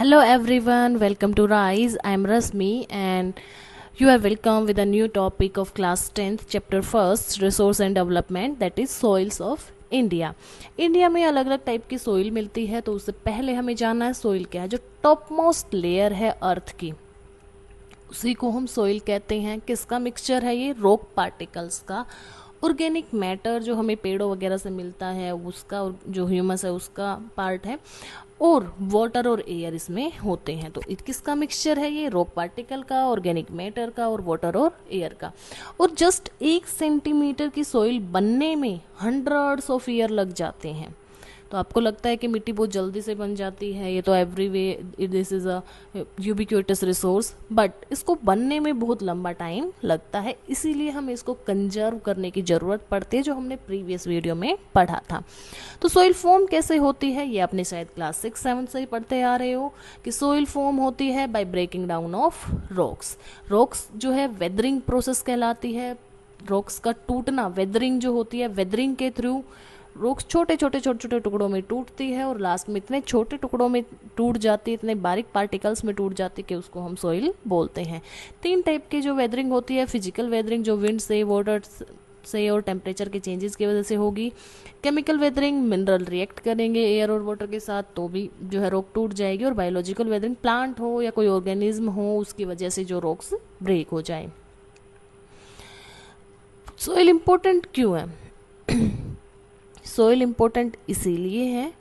Hello everyone, welcome to Rise. I am Rasmi and you are welcome with a new topic of class 10th chapter 1st resource and development that is soils of India. India में अलग अलग type की soil मिलती है, तो उससे पहले हमें जानना है सोइल क्या है। जो टॉप मोस्ट लेयर है अर्थ की, उसी को हम सोइल कहते हैं। किसका मिक्सचर है ये? रॉक पार्टिकल्स का। ऑर्गेनिक मैटर जो हमें पेड़ों वगैरह से मिलता है उसका, और जो ह्यूमस है उसका पार्ट है, और वाटर और एयर इसमें होते हैं। तो किसका मिक्सचर है ये? रॉक पार्टिकल का, ऑर्गेनिक मैटर का, और वाटर और एयर का। और जस्ट 1 सेंटीमीटर की सोइल बनने में हंड्रेड्स ऑफ ईयर लग जाते हैं। तो आपको लगता है कि मिट्टी बहुत जल्दी से बन जाती है, ये तो every way this is a ubiquitous resource, but इसको बनने में बहुत लंबा टाइम लगता है। इसीलिए हमें इसको कंजर्व करने की ज़रूरत पड़ती है, जो हमने प्रीवियस वीडियो में पढ़ा था। तो सोइल फॉर्म कैसे होती है ये आपने शायद क्लास 6-7 से ही पढ़ते आ रहे हो कि सोइल फॉर्म होती है by breaking down of rocks. Rocks जो है वेदरिंग प्रोसेस कहलाती है। रॉक्स का टूटना, वेदरिंग जो होती है, वेदरिंग के थ्रू रॉक्स छोटे छोटे टुकड़ों में टूटती है और लास्ट में इतने छोटे टुकड़ों में टूट जाती है, इतने बारीक पार्टिकल्स में टूट जाती है कि उसको हम सोइल बोलते हैं। 3 टाइप की जो वेदरिंग होती है, फिजिकल वेदरिंग जो विंड से, वाटर से और टेम्परेचर के चेंजेस की वजह से होगी। केमिकल वेदरिंग, मिनरल रिएक्ट करेंगे एयर और वाटर के साथ तो भी जो है रॉक टूट जाएगी। और बायोलॉजिकल वेदरिंग, प्लांट हो या कोई ऑर्गेनिज्म हो उसकी वजह से जो रॉक्स ब्रेक हो जाए। सोइल इम्पोर्टेंट क्यों है? सोइल इम्पोर्टेंट इसीलिए है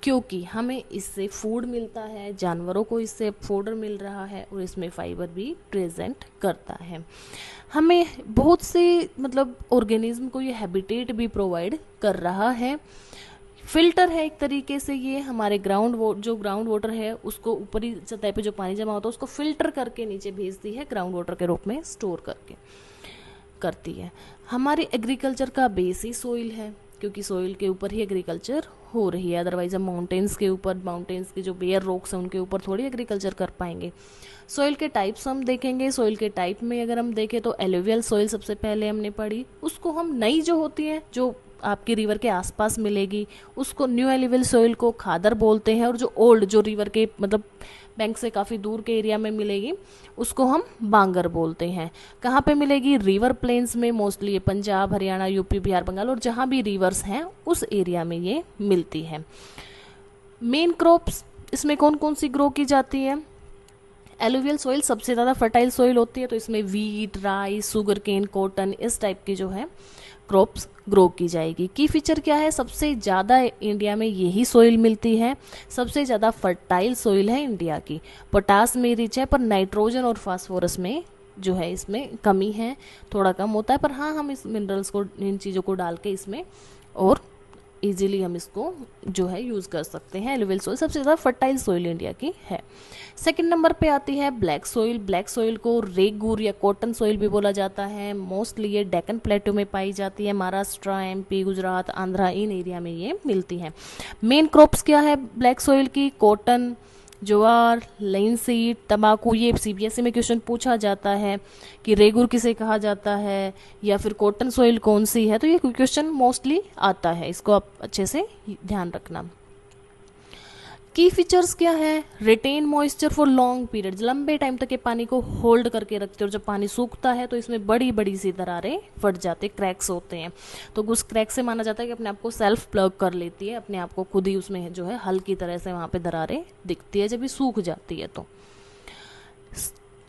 क्योंकि हमें इससे फूड मिलता है, जानवरों को इससे फोडर मिल रहा है और इसमें फाइबर भी प्रेजेंट करता है। हमें बहुत से ऑर्गेनिज्म को ये हैबिटेट भी प्रोवाइड कर रहा है। फिल्टर है एक तरीके से, ये हमारे जो ग्राउंड वाटर है उसको ऊपरी सतह पे जो पानी जमा होता है उसको फिल्टर करके नीचे भेजती है, ग्राउंड वाटर के रूप में स्टोर करके करती है। हमारी एग्रीकल्चर का बेस ही सोइल है, क्योंकि सोइल के ऊपर ही एग्रीकल्चर हो रही है। अदरवाइज हम माउंटेन्स के ऊपर, माउंटेन्स के जो बेयर रॉक्स हैं उनके ऊपर थोड़ी एग्रीकल्चर कर पाएंगे। सोइल के टाइप्स हम देखेंगे। सोइल के टाइप में अगर हम देखें तो एलुवियल सोइल सबसे पहले हमने पढ़ी, उसको हम नई जो होती है जो आपकी रिवर के आसपास मिलेगी उसको न्यू एलुवियल सोइल को खादर बोलते हैं। और जो ओल्ड, जो रिवर के बैंक से काफ़ी दूर के एरिया में मिलेगी उसको हम बांगर बोलते हैं। कहाँ पे मिलेगी? रिवर प्लेन्स में, मोस्टली ये पंजाब, हरियाणा, यूपी, बिहार, बंगाल और जहाँ भी रिवर्स हैं उस एरिया में ये मिलती है। मेन क्रॉप्स इसमें कौन कौन सी ग्रो की जाती है? एलुवियल सोइल सबसे ज़्यादा फर्टाइल सोइल होती है, तो इसमें wheat, rice, sugar cane, cotton, इस टाइप की जो है क्रॉप्स ग्रो की जाएगी। की फीचर क्या है? सबसे ज़्यादा इंडिया में यही सोइल मिलती है, सबसे ज़्यादा फर्टाइल सोइल है इंडिया की। पोटास में रिच है, पर नाइट्रोजन और फास्फोरस में जो है इसमें कमी है, थोड़ा कम होता है। पर हाँ, हम इस मिनरल्स को, इन चीज़ों को डाल के इसमें और इजीली हम इसको जो है यूज़ कर सकते हैं। एलुवियल सोइल सबसे ज़्यादा फर्टाइल सोइल इंडिया की है। सेकंड नंबर पे आती है ब्लैक सोइल। ब्लैक सोइल को रेगुर या कॉटन सोइल भी बोला जाता है। मोस्टली ये डेक्कन प्लेटो में पाई जाती है। महाराष्ट्र, एमपी, गुजरात, आंध्रा, इन एरिया में ये मिलती है। मेन क्रॉप्स क्या है ब्लैक सोइल की? कॉटन, ज्वार, लाइनसीड, तंबाकू। ये सीबीएसई में क्वेश्चन पूछा जाता है कि रेगुर किसे कहा जाता है या फिर कॉटन सोइल कौन सी है, तो ये क्वेश्चन मोस्टली आता है, इसको आप अच्छे से ध्यान रखना। की फीचर्स क्या है? Retain moisture for long period, लंबे टाइम तक ये पानी को होल्ड करके रखते हैं। और जब पानी सूखता है तो इसमें बड़ी बड़ी सी दरारें फट जाते, क्रैक्स होते हैं। तो उस क्रैक से माना जाता है कि अपने आप को सेल्फ प्लग कर लेती है, अपने आप को खुद ही उसमें जो है हल्की तरह से वहाँ पे दरारें दिखती है जब ये सूख जाती है। तो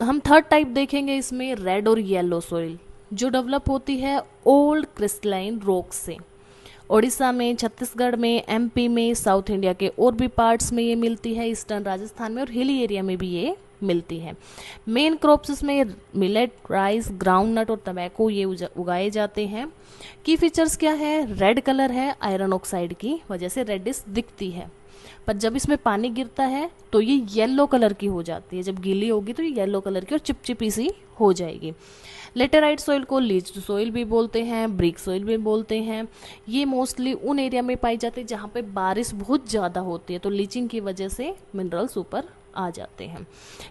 हम थर्ड टाइप देखेंगे इसमें, रेड और येलो सोइल, जो डेवलप होती है ओल्ड क्रिस्टलाइन रॉक से। ओडिशा में, छत्तीसगढ़ में, एमपी में, साउथ इंडिया के और भी पार्ट्स में ये मिलती है, ईस्टर्न राजस्थान में और हिली एरिया में भी ये मिलती है। मेन क्रॉप्स इसमें मिलेट, राइस, ग्राउंड नट और तंबाकू ये उगाए जाते हैं। की फीचर्स क्या है? रेड कलर है, आयरन ऑक्साइड की वजह से रेडिश दिखती है, पर जब इसमें पानी गिरता है तो ये येलो कलर की हो जाती है। जब गीली होगी तो ये येलो कलर की और चिपचिपी सी हो जाएगी। लेटेराइट सोइल को लीच्ड सोइल भी बोलते हैं, ब्रिक सोइल भी बोलते हैं। ये मोस्टली उन एरिया में पाई जाती है जहाँ पे बारिश बहुत ज़्यादा होती है, तो लीचिंग की वजह से मिनरल्स ऊपर आ जाते हैं।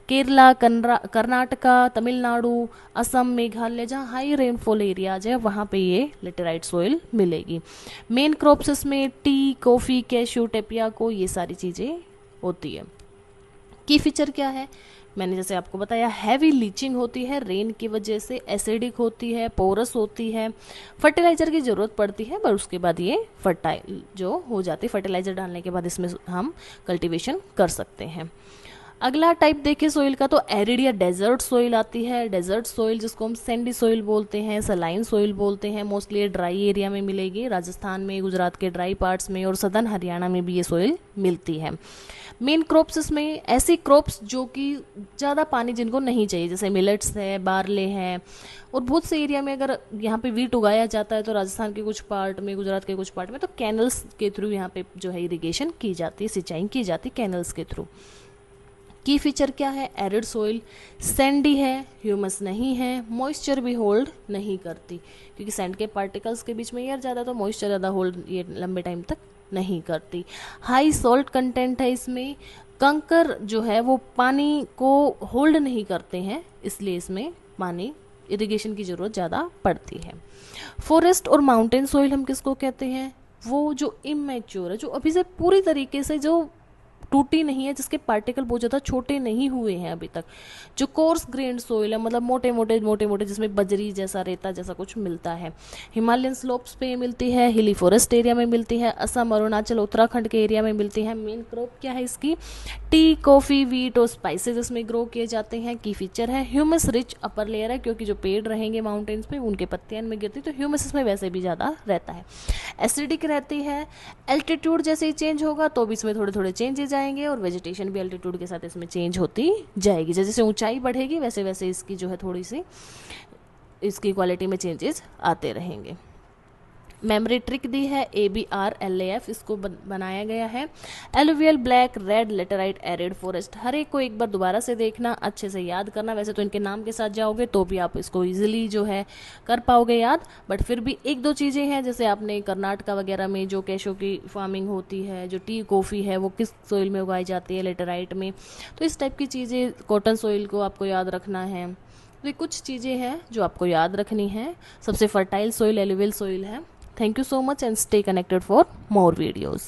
केरला, कर्नाटका, तमिलनाडु, असम, मेघालय, जहाँ हाई रेनफॉल एरियाज है वहाँ पे ये लेटेराइट सोइल मिलेगी। मेन क्रॉप्स में टी, कॉफ़ी, कैश्यू, टेपियाको, ये सारी चीज़ें होती है। की फीचर क्या है, मैंने जैसे आपको बताया, हैवी लीचिंग होती है रेन की वजह से, एसिडिक होती है, पोरस होती है, फर्टिलाइज़र की ज़रूरत पड़ती है, पर उसके बाद ये फर्टाइल जो हो जाती है, फर्टिलाइज़र डालने के बाद इसमें हम कल्टीवेशन कर सकते हैं। अगला टाइप देखें सोइल का, तो एरिड या डेजर्ट सोइल आती है। डेजर्ट सोइल जिसको हम सैंडी सोइल बोलते हैं, सलाइन सोइल बोलते हैं, मोस्टली ड्राई एरिया में मिलेगी, राजस्थान में, गुजरात के ड्राई पार्ट्स में और सदर्न हरियाणा में भी ये सोइल मिलती है। मेन क्रॉप्स इसमें ऐसी क्रॉप्स जो कि ज़्यादा पानी जिनको नहीं चाहिए, जैसे मिलेट्स है, बारले हैं, और बहुत से एरिया में अगर यहाँ पे वीट उगाया जाता है तो राजस्थान के कुछ पार्ट में, गुजरात के कुछ पार्ट में तो कैनल्स के थ्रू यहाँ पे जो है इरिगेशन की जाती है, सिंचाई की जाती है कैनल्स के थ्रू। की फीचर क्या है, एरिड सोइल, सैंडी है, ह्यूमस नहीं है, मॉइस्चर भी होल्ड नहीं करती, क्योंकि सैंड के पार्टिकल्स के बीच में एयर ज़्यादा तो मॉइस्चर ज़्यादा होल्ड ये लंबे टाइम तक नहीं करती। हाई सॉल्ट कंटेंट है इसमें, कंकर जो है वो पानी को होल्ड नहीं करते हैं, इसलिए इसमें पानी इरिगेशन की ज़रूरत ज़्यादा पड़ती है। फॉरेस्ट और माउंटेन सोइल हम किसको कहते हैं, वो जो इमेच्योर है, जो अभी से पूरी तरीके से जो टूटी नहीं है, जिसके पार्टिकल बहुत ज़्यादा छोटे नहीं हुए हैं अभी तक, जो कोर्स ग्रेन्ड सोइल है, मतलब मोटे मोटे जिसमें बजरी जैसा, रेता जैसा कुछ मिलता है। हिमालयन स्लोप्स पे मिलती है, हिली फॉरेस्ट एरिया में मिलती है, असम, अरुणाचल, उत्तराखंड के एरिया में मिलती है। मेन क्रॉप क्या है इसकी, टी, कॉफ़ी, वीट और स्पाइसेस इसमें ग्रो किए जाते हैं। की फीचर है ह्यूमस रिच अपर लेयर है, क्योंकि जो पेड़ रहेंगे माउंटेन्स पे उनके पत्तियां में गिरती तो ह्यूमस इसमें वैसे भी ज़्यादा रहता है। एसिडिक रहती है, एल्टीट्यूड जैसे ही चेंज होगा तो भी इसमें थोड़े थोड़े चेंजेस आएंगे, और वेजिटेशन भी एल्टीट्यूड के साथ इसमें चेंज होती जाएगी। जैसे जैसे ऊंचाई बढ़ेगी वैसे वैसे इसकी जो है थोड़ी सी इसकी क्वालिटी में चेंजेस आते रहेंगे। मेमोरी ट्रिक दी है ABRLAF, इसको बनाया गया है। Alluvial black red laterite arid forest, हर एक को एक बार दोबारा से देखना, अच्छे से याद करना। वैसे तो इनके नाम के साथ जाओगे तो भी आप इसको इजीली जो है कर पाओगे याद, बट फिर भी एक दो चीज़ें हैं, जैसे आपने कर्नाटका वगैरह में जो कैशो की फार्मिंग होती है, जो टी कॉफ़ी है वो किस सोइल में उगाई जाती है, लेटराइट में, तो इस टाइप की चीज़ें, कॉटन सोइल को आपको याद रखना है। तो ये कुछ चीज़ें हैं जो आपको याद रखनी है। सबसे फर्टाइल सोइल एलुवियल सोइल है। Thank you so much and stay connected for more videos.